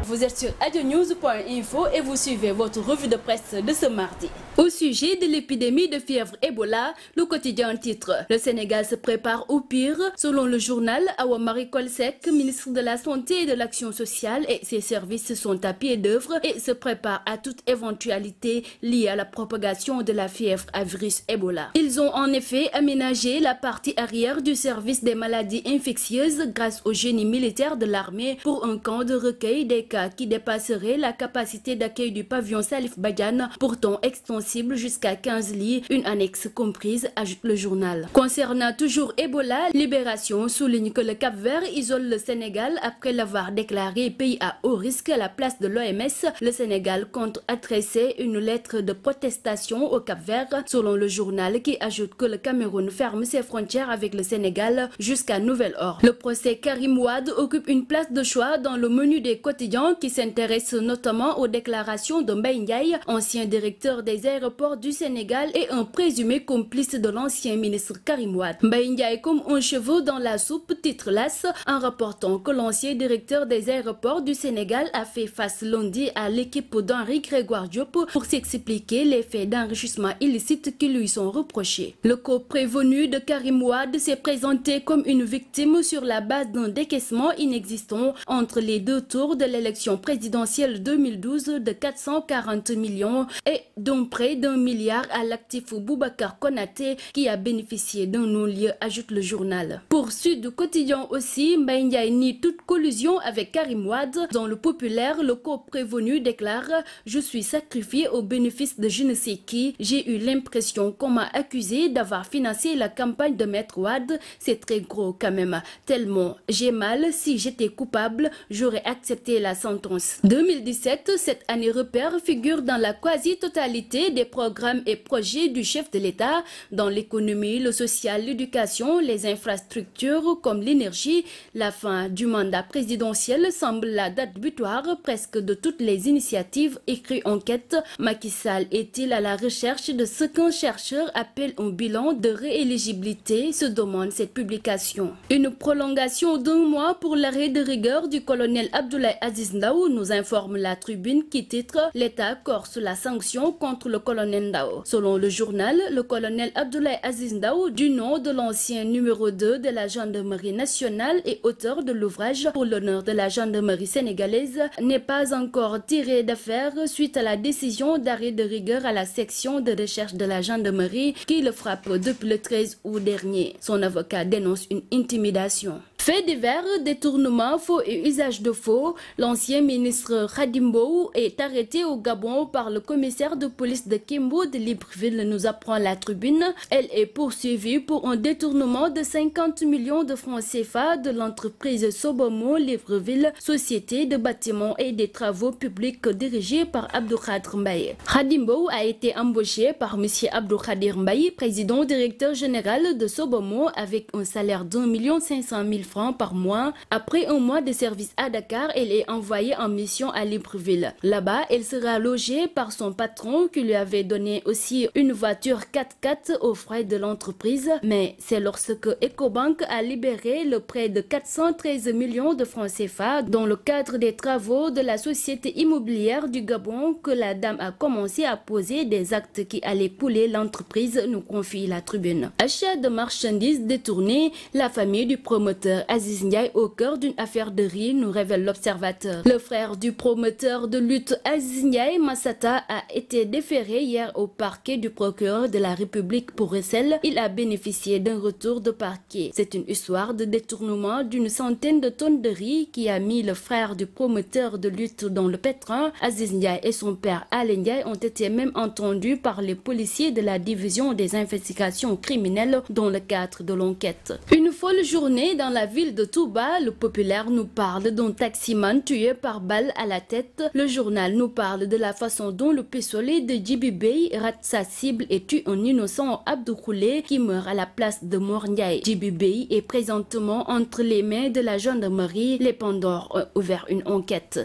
Vous êtes sur adionews.info et vous suivez votre revue de presse de ce mardi. Au sujet de l'épidémie de fièvre Ebola, le quotidien titre « Le Sénégal se prépare au pire ». Selon le journal, Awa Marie Coll Seck, ministre de la Santé et de l'Action sociale, et ses services sont à pied d'œuvre et se préparent à toute éventualité liée à la propagation de la fièvre à virus Ebola. Ils ont en effet aménagé la partie arrière du service des maladies infectieuses grâce au génie militaire de l'armée pour un camp de recueil des cas qui dépasserait la capacité d'accueil du pavillon Salif Badiane, pourtant extensible jusqu'à 15 lits, une annexe comprise, ajoute le journal. Concernant toujours Ebola, Libération souligne que le Cap-Vert isole le Sénégal après l'avoir déclaré pays à haut risque à la place de l'OMS. Le Sénégal compte adresser une lettre de protestation au Cap-Vert, selon le journal, qui ajoute que le Cameroun ferme ses frontières avec le Sénégal jusqu'à nouvel ordre. Le procès Karim Wade occupe une place de choix dans le menu des quotidiens qui s'intéresse notamment aux déclarations de Mbaye Ndiaye, ancien directeur des aéroports du Sénégal et un présumé complice de l'ancien ministre Karim Wade. Mbaye Ndiaye comme un cheveu dans la soupe, titre l'As, en rapportant que l'ancien directeur des aéroports du Sénégal a fait face lundi à l'équipe d'Henri Grégoire Diop pour s'expliquer les faits d'enrichissement illicite qui lui sont reprochés. Le co-prévenu de Karim Wade s'est présenté comme une victime sur la base d'un décaissement inexistant entre les deux tours de l'élection présidentielle 2012 de 440 millions et d'un prêt d'1 milliard à l'actif Boubacar Konaté qui a bénéficié d'un non-lieu, ajoute le journal. Pour Sud Quotidien aussi, Mbaye Ndiaye nie toute collusion avec Karim Wade. Dans le populaire, le co-prévenu déclare « Je suis sacrifié au bénéfice de je ne sais qui. J'ai eu l'impression qu'on m'a accusé d'avoir financé la campagne de Maître Wade. C'est très gros quand même. Tellement j'ai mal. Si j'étais coupable, j'aurais accepté la sentence. » 2017, cette année repère figure dans la quasi-totalité des programmes et projets du chef de l'État dans l'économie, le social, l'éducation, les infrastructures comme l'énergie. La fin du mandat présidentiel semble la date butoir presque de toutes les initiatives, écrit Enquête. Macky Sall est-il à la recherche de ce qu'un chercheur appelle un bilan de rééligibilité, se demande cette publication. Une prolongation d'1 mois pour l'arrêt de rigueur du colonel Abdoulaye Aziz Ndao, nous informe la Tribune qui titre « L'État corse la sanction contre le colonel Ndao ». Selon le journal, le colonel Abdoulaye Aziz Ndao, du nom de l'ancien numéro 2 de la gendarmerie nationale et auteur de l'ouvrage pour l'honneur de la gendarmerie sénégalaise, n'est pas encore tiré d'affaire suite à la décision d'arrêt de rigueur à la section de recherche de la gendarmerie qui le frappe depuis le 13 août dernier. Son avocat dénonce une intimidation. Fait divers, détournement, faux et usage de faux, l'ancien ministre Khadim Mbow est arrêté au Gabon par le commissaire de police de Kimbo de Libreville, nous apprend la Tribune. Elle est poursuivie pour un détournement de 50 millions de francs CFA de l'entreprise Sobomo Libreville, société de bâtiments et des travaux publics dirigée par Abdou Khadr Mbaye. Khadim Mbow a été embauché par M. Abdou Khadir Mbaye, président directeur général de Sobomo, avec un salaire d'1 500 000 francs par mois. Après un mois de service à Dakar, elle est envoyée en mission à Libreville. Là-bas, elle sera logée par son patron qui lui avait donné aussi une voiture 4x4 aux frais de l'entreprise. Mais c'est lorsque Ecobank a libéré le prêt de 413 millions de francs CFA dans le cadre des travaux de la société immobilière du Gabon que la dame a commencé à poser des actes qui allaient couler l'entreprise, nous confie la Tribune. Achat de marchandises détournées, la famille du promoteur Aziz Ndiaye au cœur d'une affaire de riz, nous révèle l'Observateur. Le frère du promoteur de lutte Aziz Ndiaye, Massata, a été déféré hier au parquet du procureur de la République pour recel. Il a bénéficié d'un retour de parquet. C'est une histoire de détournement d'une centaine de tonnes de riz qui a mis le frère du promoteur de lutte dans le pétrin. Aziz Ndiaye et son père Alain Ndiaye ont été même entendus par les policiers de la division des investigations criminelles dans le cadre de l'enquête. Une folle journée dans la ville de Touba, le populaire nous parle d'un taximan tué par balle à la tête. Le journal nous parle de la façon dont le pistolet de Djibi Bey rate sa cible et tue un innocent Abdou Khoulé qui meurt à la place de Mor Ndiaye. Djibi Bey est présentement entre les mains de la gendarmerie. Les Pandores ont ouvert une enquête.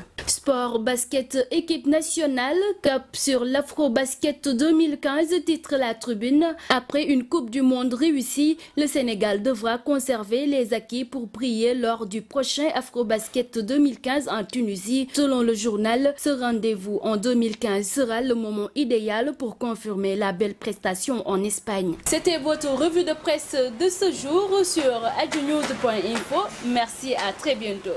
Sport basket équipe nationale, cap sur l'Afro-Basket 2015, titre la Tribune. Après une Coupe du Monde réussie, le Sénégal devra conserver les acquis pour briller lors du prochain Afro-Basket 2015 en Tunisie. Selon le journal, ce rendez-vous en 2015 sera le moment idéal pour confirmer la belle prestation en Espagne. C'était votre revue de presse de ce jour sur adjunews.info. Merci, à très bientôt.